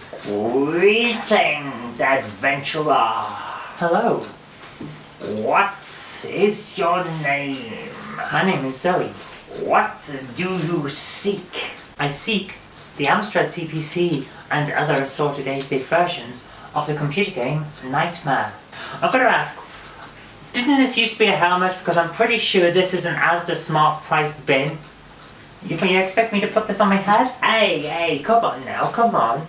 Greetings, adventurer. Hello. What is your name? My name is Zoe. What do you seek? I seek the Amstrad CPC and other assorted 8-bit versions of the computer game Knightmare. I've got to ask, didn't this used to be a helmet? Because I'm pretty sure this is an Asda Smart Price bin. You expect me to put this on my head? Hey, come on now, come on.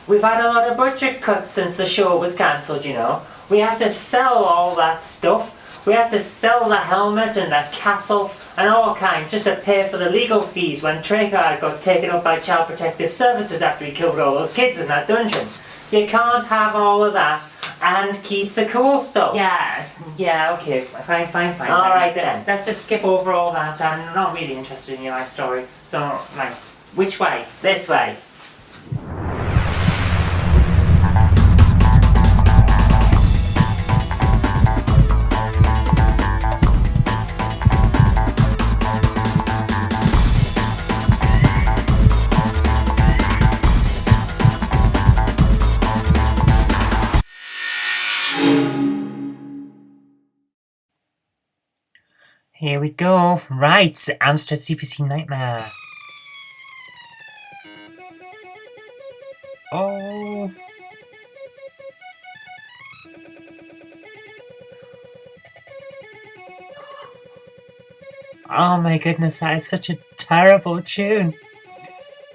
We've had a lot of budget cuts since the show was cancelled, you know. We had to sell all that stuff. We had to sell the helmet and the castle and all kinds just to pay for the legal fees when Treyarch got taken up by Child Protective Services after he killed all those kids in that dungeon. You can't have all of that and keep the cool stuff. Yeah, okay, fine. Alright then, let's just skip over all that. I'm not really interested in your life story. So, right, which way? This way. Here we go. Right, Amstrad CPC Knightmare. Oh. Oh my goodness, that is such a terrible tune.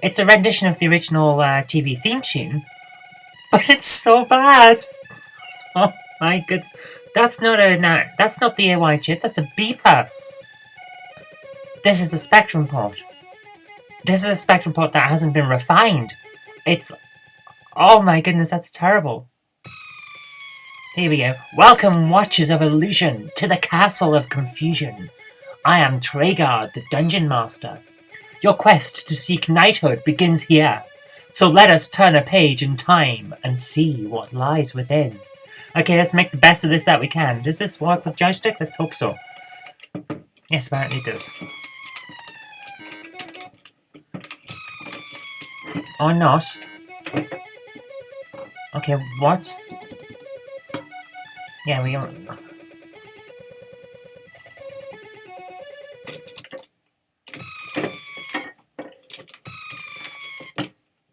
It's a rendition of the original TV theme tune, but it's so bad. Oh my god, that's not the AY chip. That's a beeper. This is a Spectrum port. This is a Spectrum port that hasn't been refined. It's... oh my goodness, that's terrible. Here we go. Welcome, Watchers of Illusion, to the Castle of Confusion. I am Treyarch, the Dungeon Master. Your quest to seek knighthood begins here. So let us turn a page in time and see what lies within. Okay, let's make the best of this that we can. Does this work with joystick? Let's hope so. Yes, apparently it does. Or not. Okay, what? Yeah, we don't...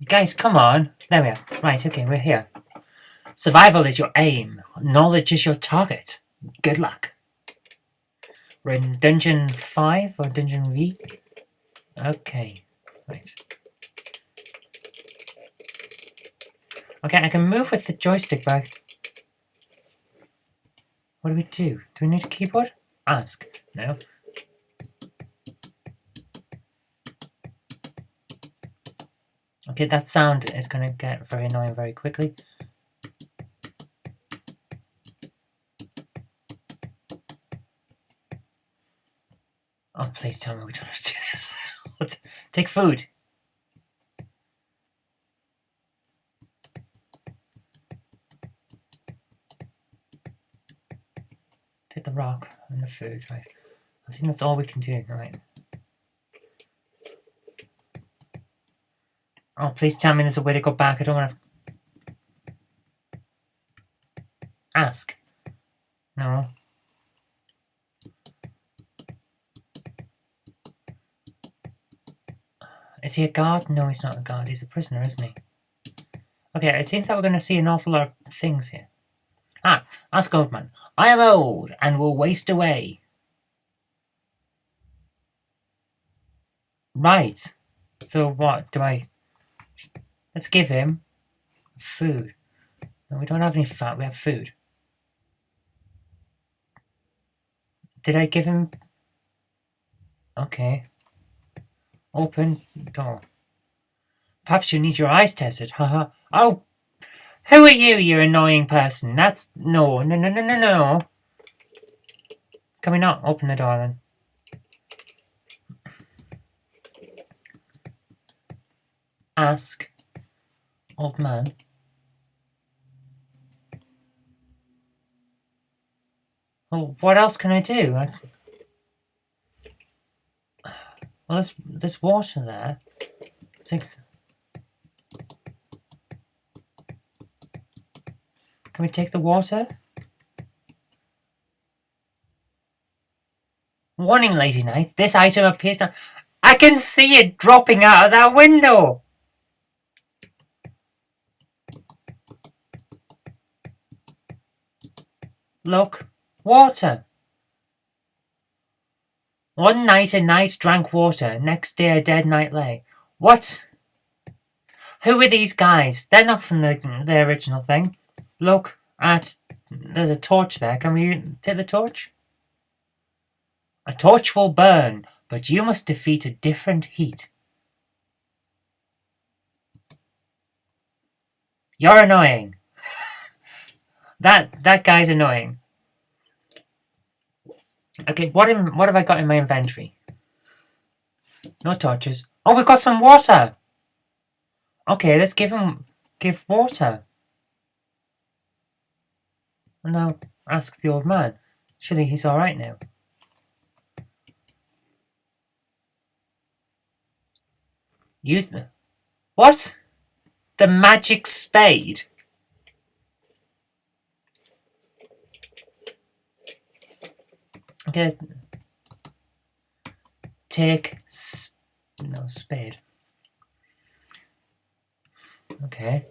Guys, come on. There we are. Right, okay, we're here. Survival is your aim. Knowledge is your target. Good luck. We're in Dungeon 5 or Dungeon V? Okay, right. Okay, I can move with the joystick back. What do we do? Do we need a keyboard? Ask. No. Okay, that sound is going to get very annoying very quickly. Oh, please tell me we don't have to do this. Let's take food. Take the rock and the food, right? I think that's all we can do, right? Oh, please tell me there's a way to go back. I don't want to... Ask. No. Is he a guard? No, he's not a guard. He's a prisoner, isn't he? Okay, it seems that we're going to see an awful lot of things here. Ah, ask old man. I am old and will waste away. Right. So what do I... Let's give him food. No, we don't have any fat. We have food. Did I give him... Okay. Open door. Perhaps you need your eyes tested. Haha. Oh! Who are you, you annoying person? That's... No. Can we not open the door then? Ask. Old man. Well, what else can I do? Well, there's water there. Can we take the water? Warning, Lazy Knight. This item appears to... I can see it dropping out of that window! Look. Water. One night a knight drank water. Next day a dead knight lay. What? Who are these guys? They're not from the original thing. Look at... There's a torch there. Can we take the torch? A torch will burn, but you must defeat a different heat. You're annoying. That guy's annoying. Okay, what have I got in my inventory? No torches. Oh, we've got some water! Okay, let's give water. And now, ask the old man. Surely he's alright now. Use the... What? The magic spade? Okay. Take... No, spade. Okay.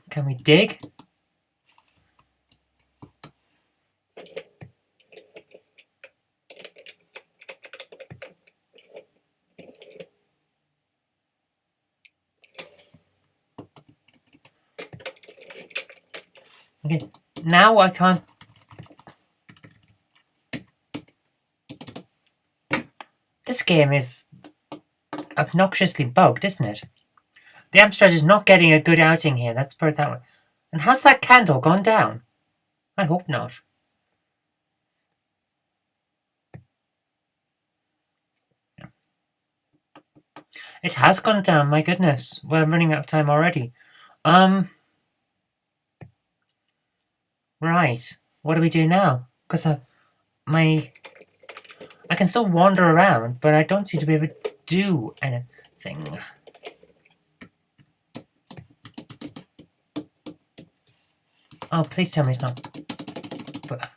Can we dig? Okay, now I can't... This game is obnoxiously bugged, isn't it? The Amstrad is not getting a good outing here, let's put it that way. And has that candle gone down? I hope not. It has gone down, my goodness. We're running out of time already. Right. What do we do now? Because I can still wander around, but I don't seem to be able to do anything. Oh, please tell me it's not. But...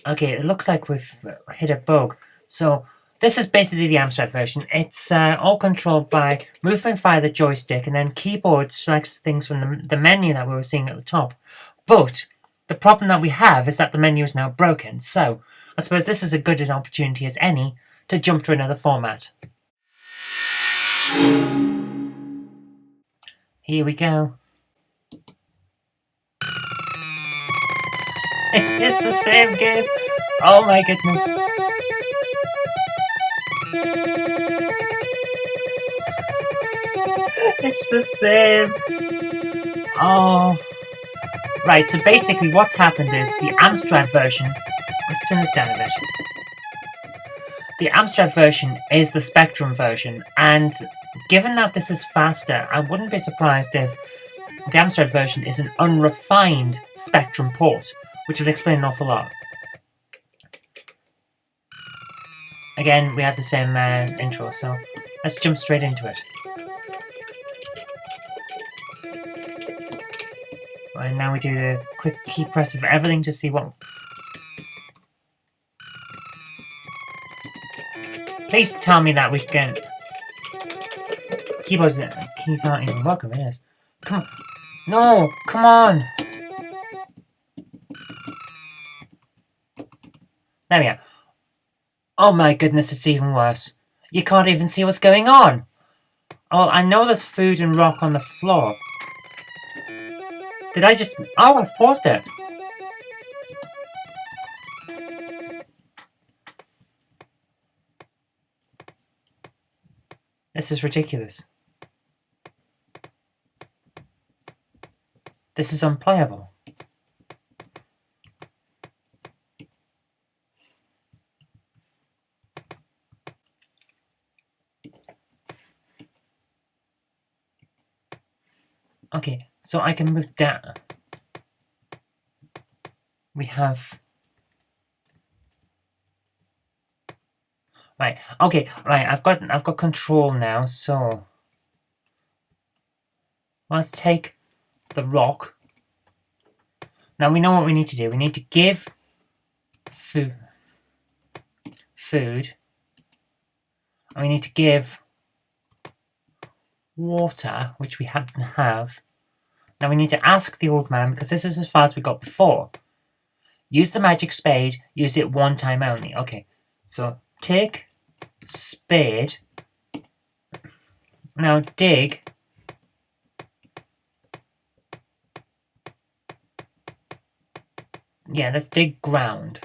Okay, it looks like we've hit a bug. So, this is basically the Amstrad version. It's all controlled by movement via the joystick, and then keyboard selects things from the menu that we were seeing at the top. But the problem that we have is that the menu is now broken. So, I suppose this is as good an opportunity as any to jump to another format. Here we go. It is the same game. Oh my goodness. It's the same. Oh. Right, so basically what's happened is the Amstrad version... Let's turn this down a bit. The Amstrad version is the Spectrum version, and given that this is faster, I wouldn't be surprised if the Amstrad version is an unrefined Spectrum port, which would explain an awful lot. Again, we have the same intro, so let's jump straight into it. And now we do the quick key press of everything to see what... Please tell me that we can... Keys aren't even working, it is. Come on. No, come on. There we are. Oh my goodness, it's even worse. You can't even see what's going on. Oh, I know there's food and rock on the floor. Did I just... Oh, I've paused it. This is ridiculous. This is unplayable. Okay, so I can move down. We have Right. Okay. Right. I've got control now. So let's take the rock. Now we know what we need to do. We need to give food, and we need to give water, which we happen to have. Now we need to ask the old man, because this is as far as we got before. Use the magic spade. Use it one time only. Okay. So take spade. Now dig. Yeah, let's dig ground.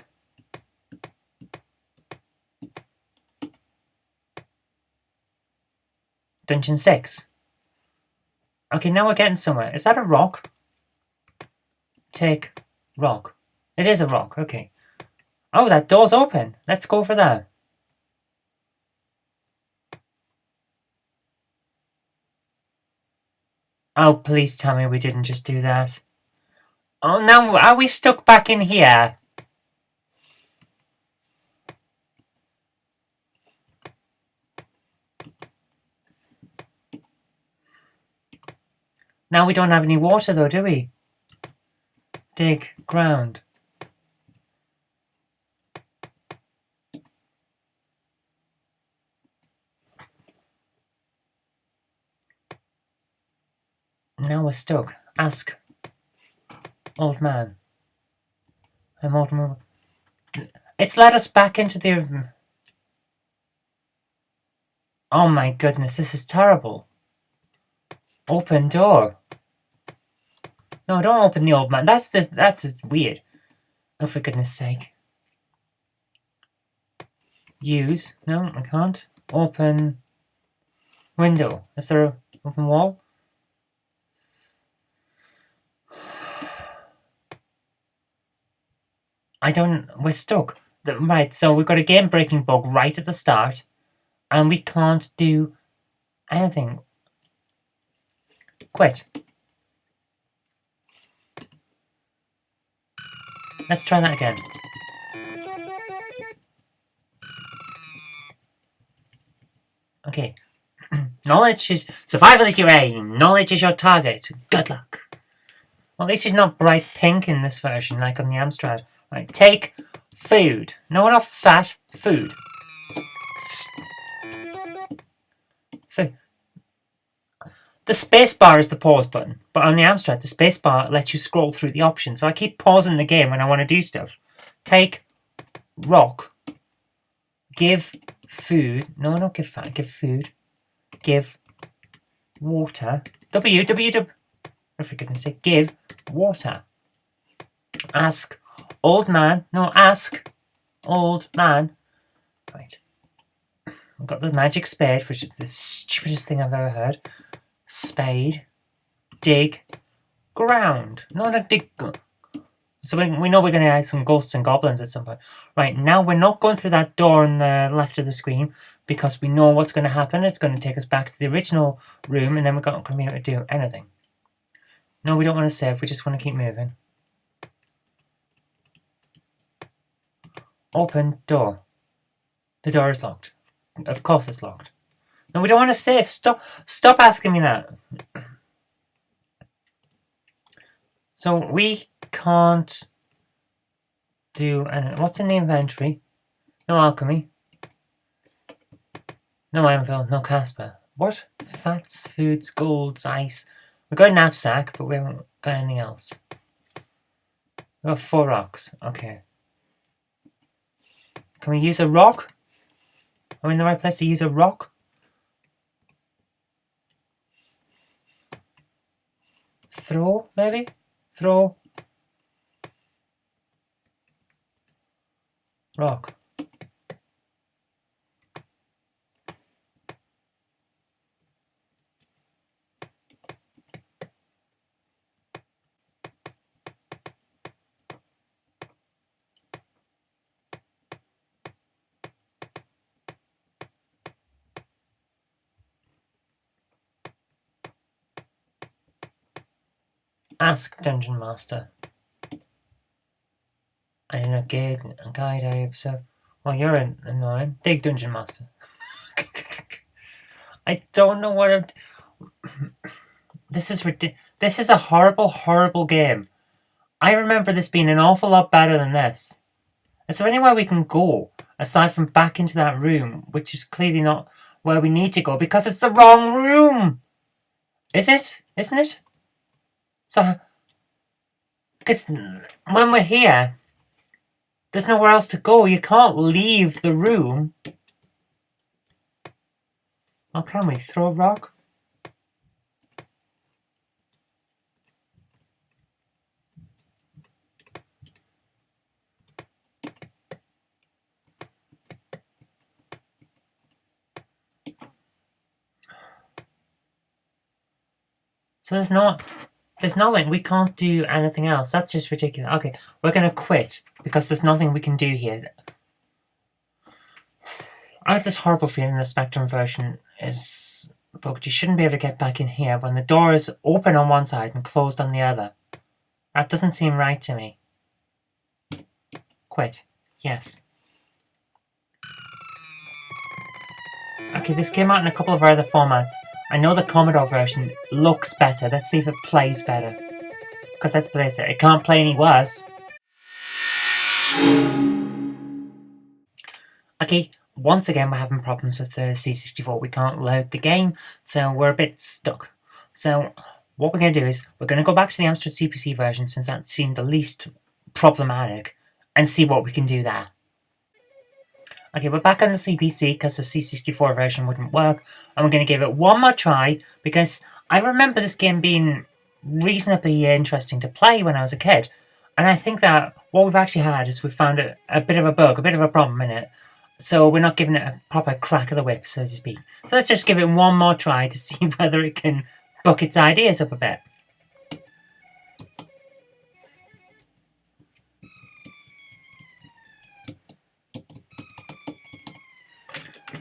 Dungeon 6. Okay, now we're getting somewhere. Is that a rock? Take rock. It is a rock, okay. Oh, that door's open. Let's go for that. Oh, please tell me we didn't just do that. Oh, now are we stuck back in here? Now we don't have any water though, do we? Dig ground. Now we're stuck. Ask old man. I'm old man. It's let us back into the... Oh my goodness, this is terrible. Open door. No, don't open the old man. That's weird. Oh, for goodness sake. Use. No, I can't. Open window. Is there an open wall? We're stuck. Right, so we've got a game-breaking bug right at the start, and we can't do anything. Quit. Let's try that again. Okay. Knowledge is... Survival is your aim. Knowledge is your target. Good luck. Well, at least he's not bright pink in this version, like on the Amstrad. Right, take food. No, not fat. Food. Food. The spacebar is the pause button, but on the Amstrad, the spacebar lets you scroll through the options. So I keep pausing the game when I want to do stuff. Take rock. Give food. No, not give fat. Give food. Give water. W. Oh, for goodness sake. Give water. Ask old man. No, ask old man. Right. I've got the magic spade, which is the stupidest thing I've ever heard. Spade. Dig. Ground. No, not dig. So we know we're going to add some ghosts and goblins at some point. Right, now we're not going through that door on the left of the screen because we know what's going to happen. It's going to take us back to the original room and then we're not going to be able to do anything. No, we don't want to save. We just want to keep moving. Open door. The door is locked. Of course it's locked. No, we don't want to save. Stop asking me that. So we can't do anything. What's in the inventory? No alchemy. No anvil. No Casper. What? Fats, foods, golds, ice. We've got a knapsack, but we haven't got anything else. We've got 4 rocks. Okay. Can we use a rock? Are we in the right place to use a rock? Throw, maybe? Throw. Rock. Ask Dungeon Master. I did not guide I observe. Well, you're annoying. Big Dungeon Master. I don't know what I'm... This is a horrible, horrible game. I remember this being an awful lot better than this. Is there anywhere we can go, aside from back into that room, which is clearly not where we need to go, because it's the wrong room? Is it? Isn't it? So... Because when we're here, there's nowhere else to go. You can't leave the room. Oh, can we? Throw a rock? So there's nothing. We can't do anything else. That's just ridiculous. Okay, we're gonna quit because there's nothing we can do here. I have this horrible feeling the Spectrum version is bugged. You shouldn't be able to get back in here when the door is open on one side and closed on the other. That doesn't seem right to me. Quit. Yes. Okay, this came out in a couple of other formats. I know the Commodore version looks better. Let's see if it plays better. Because let's play it. It can't play any worse. Okay, once again we're having problems with the C64. We can't load the game, so we're a bit stuck. So what we're going to do is we're going to go back to the Amstrad CPC version, since that seemed the least problematic, and see what we can do there. Okay, we're back on the CPC because the C64 version wouldn't work, and we're going to give it one more try, because I remember this game being reasonably interesting to play when I was a kid, and I think that what we've actually had is we've found a bit of a bug, a bit of a problem in it, so we're not giving it a proper crack of the whip, so to speak. So let's just give it one more try to see whether it can buck its ideas up a bit.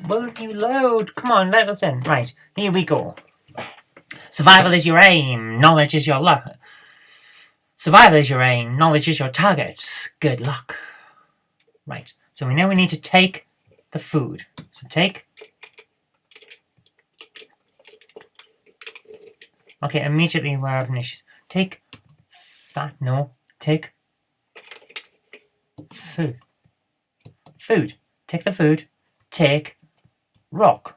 Will you load? Come on, let us in. Right, here we go. Survival is your aim. Knowledge is your luck. Survival is your aim. Knowledge is your target. Good luck. Right, so we know we need to take the food. So take... Okay, immediately we're having issues. Take fat. No. Take food. Food. Take the food. Take rock.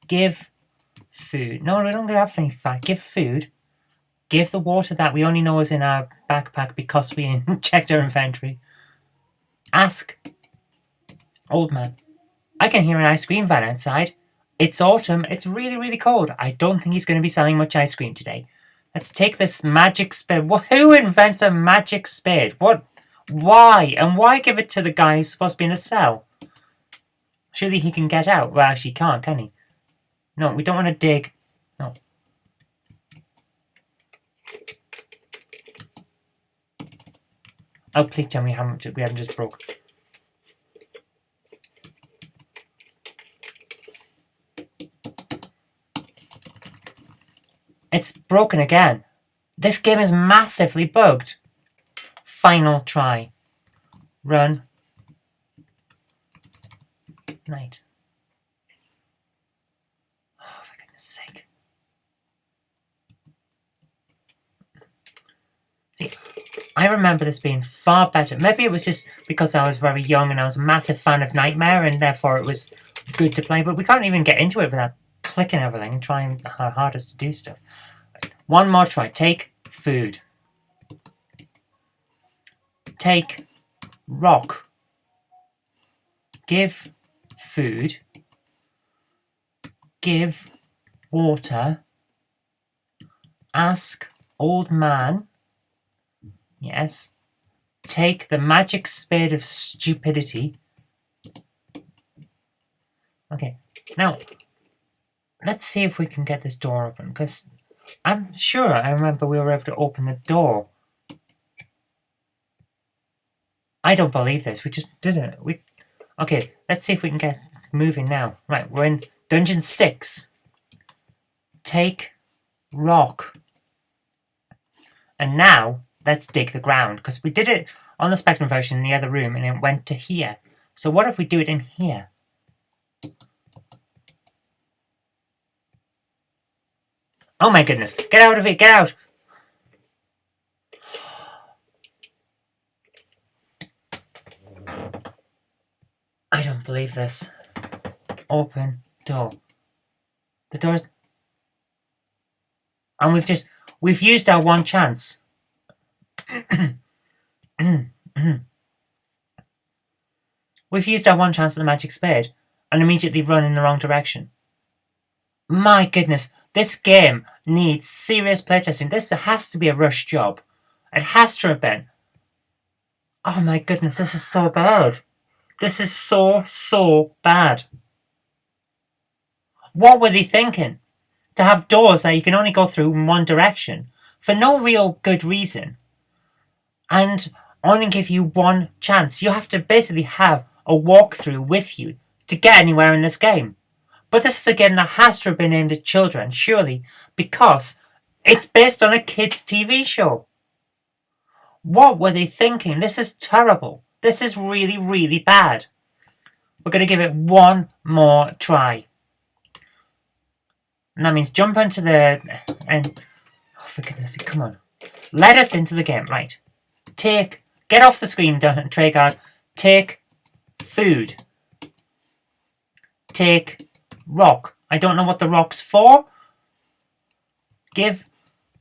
Give food. No, we don't have any fat. Give food. Give the water that we only know is in our backpack because we checked our inventory. Ask old man. I can hear an ice cream van outside. It's autumn. It's really, really cold. I don't think he's going to be selling much ice cream today. Let's take this magic spade. Who invents a magic spade? What? Why? And why give it to the guy who's supposed to be in a cell? Surely he can get out. Well, actually, he can't, can he? No, we don't want to dig. No. Oh, please tell me how much we haven't just broke. It's broken again. This game is massively bugged. Final try. Run. Night. Oh, for goodness sake. See, I remember this being far better. Maybe it was just because I was very young and I was a massive fan of Knightmare and therefore it was good to play, but we can't even get into it without clicking everything and trying our hardest to do stuff. Right. One more try. Take food. Take rock. Give food. Give water. Ask old man. Yes. Take the magic spade of stupidity. Okay, now let's see if we can get this door open, because I'm sure I remember we were able to open the door. I don't believe this. We just did it. Okay, let's see if we can get moving now. Right, we're in Dungeon 6. Take rock. And now, let's dig the ground, because we did it on the Spectrum version in the other room, and it went to here. So what if we do it in here? Oh my goodness! Get out of it! Get out! I don't believe this. Open door. The door's... And we've used our one chance. We've used our one chance at the magic spade and immediately run in the wrong direction. My goodness, this game needs serious playtesting. This has to be a rush job. It has to have been. Oh my goodness, this is so bad. This is so bad. What were they thinking? To have doors that you can only go through in one direction for no real good reason and only give you one chance. You have to basically have a walkthrough with you to get anywhere in this game. But this is a game that has to have been aimed at children, surely, because it's based on a kids' TV show. What were they thinking? This is terrible. This is really, really bad. We're going to give it one more try. And that means jump into the... and oh, for goodness sake, come on. Let us into the game. Right. Get off the screen, tray guard. Take food. Take rock. I don't know what the rock's for. Give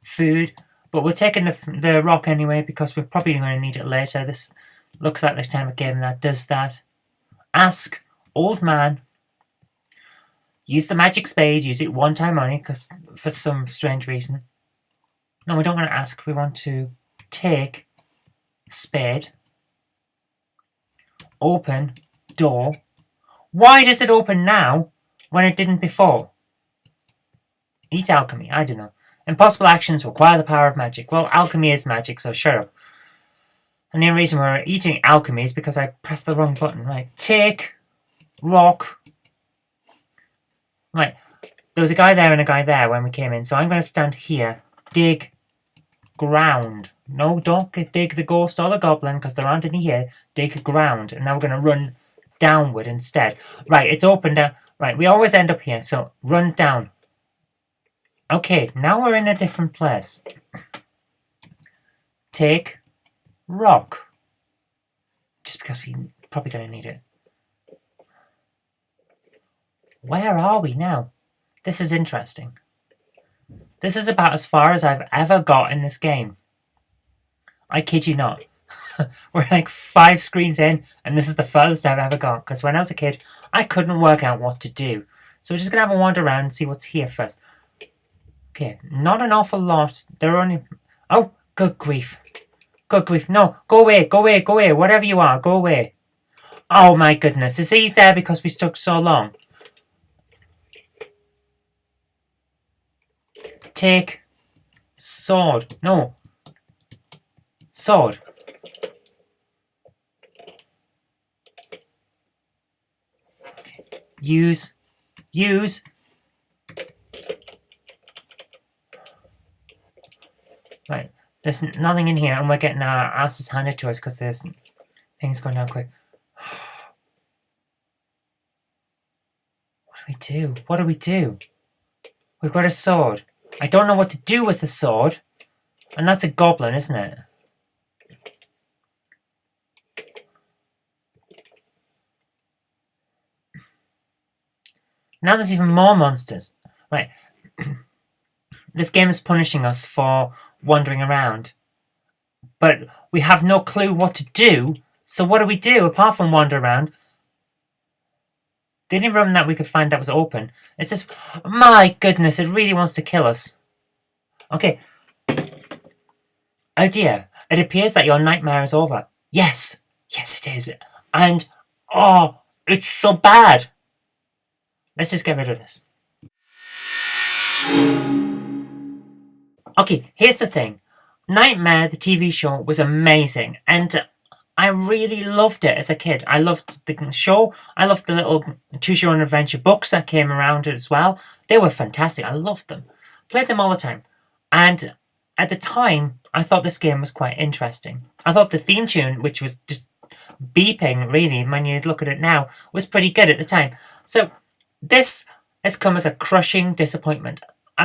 food. But we're taking the rock anyway because we're probably going to need it later. This looks like the type of game that does that. Ask old man. Use the magic spade. Use it one time only because for some strange reason. No, we don't want to ask. We want to take spade. Open door. Why does it open now when it didn't before? Eat alchemy. I don't know. Impossible actions require the power of magic. Well, alchemy is magic, so shut up. And the only reason we're eating alchemy is because I pressed the wrong button. Right. Take rock. Right. There was a guy there and a guy there when we came in, so I'm going to stand here. Dig ground. No, don't dig the ghost or the goblin because there aren't any here. Dig ground. And now we're going to run downward instead. Right, it's open down. Right, we always end up here, so run down. Okay, now we're in a different place. Take rock. Just because we're probably going to need it. Where are we now? This is interesting. This is about as far as I've ever got in this game. I kid you not. We're like 5 screens in, and this is the furthest I've ever got. Because when I was a kid, I couldn't work out what to do. So we're just going to have a wander around and see what's here first. Okay, not an awful lot. There are only... Oh, good grief. Good grief. No, go away, go away, go away. Whatever you are, go away. Oh my goodness. Is he there because we stuck so long? Take sword. No. Sword. Okay. Use. Right. There's nothing in here, and we're getting our asses handed to us because there's things going down quick. What do we do? What do we do? We've got a sword. I don't know what to do with the sword. And that's a goblin, isn't it? Now there's even more monsters. Right. This game is punishing us for wandering around. But we have no clue what to do. So what do we do apart from wander around? The only room that we could find that was open is this. My goodness, it really wants to kill us. Okay. Oh dear. It appears that your nightmare is over. Yes. Yes, it is. And, oh, it's so bad. Let's just get rid of this. Okay, here's the thing. Knightmare, the TV show, was amazing. And I really loved it as a kid. I loved the show. I loved the little Choose Your Own Adventure books that came around as well. They were fantastic. I loved them. Played them all the time. And at the time, I thought this game was quite interesting. I thought the theme tune, which was just beeping, really, when you look at it now, was pretty good at the time. So this has come as a crushing disappointment.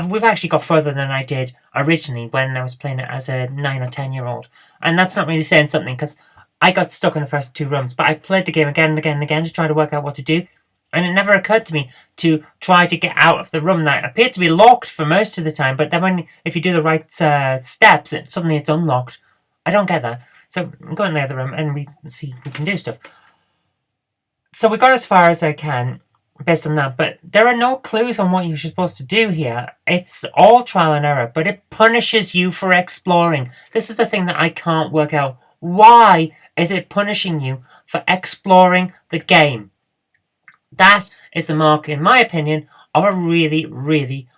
We've actually got further than I did originally when I was playing it as a 9 or 10-year-old. And that's not really saying something, because I got stuck in the first 2 rooms. But I played the game again and again and again to try to work out what to do. And it never occurred to me to try to get out of the room that appeared to be locked for most of the time. But then if you do the right steps, suddenly it's unlocked. I don't get that. So go in the other room and we see if we can do stuff. So we got as far as I can based on that. But there are no clues on what you're supposed to do here. It's all trial and error. But it punishes you for exploring. This is the thing that I can't work out. Why is it punishing you for exploring the game? That is the mark, in my opinion, of a really, really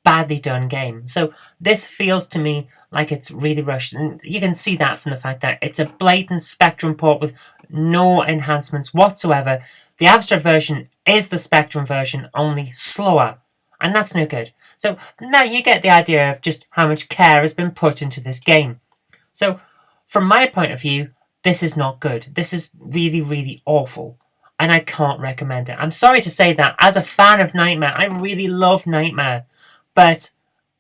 badly done game. So this feels to me like it's really rushed. And you can see that from the fact that it's a blatant Spectrum port with no enhancements whatsoever. The Amstrad version is the Spectrum version, only slower. And that's no good. So now you get the idea of just how much care has been put into this game. So from my point of view, this is not good. This is really, really awful. And I can't recommend it. I'm sorry to say that. As a fan of Knightmare, I really love Knightmare. But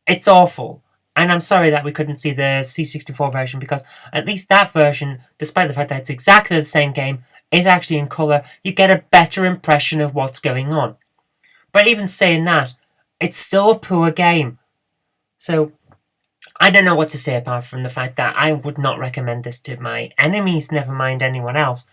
it's awful. And I'm sorry that we couldn't see the C64 version, because at least that version, despite the fact that it's exactly the same game, is actually in colour. You get a better impression of what's going on. But even saying that, it's still a poor game. So I don't know what to say apart from the fact that I would not recommend this to my enemies, never mind anyone else.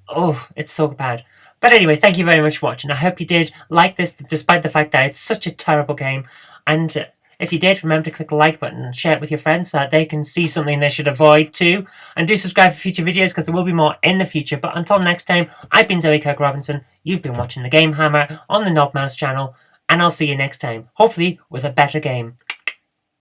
Oh, it's so bad. But anyway, thank you very much for watching. I hope you did like this, despite the fact that it's such a terrible game. And if you did, remember to click the like button and share it with your friends so that they can see something they should avoid too. And do subscribe for future videos, because there will be more in the future. But until next time, I've been Zoe Kirk-Robinson. You've been watching the GameHammer on the Knobmouse channel. And I'll see you next time, hopefully with a better game.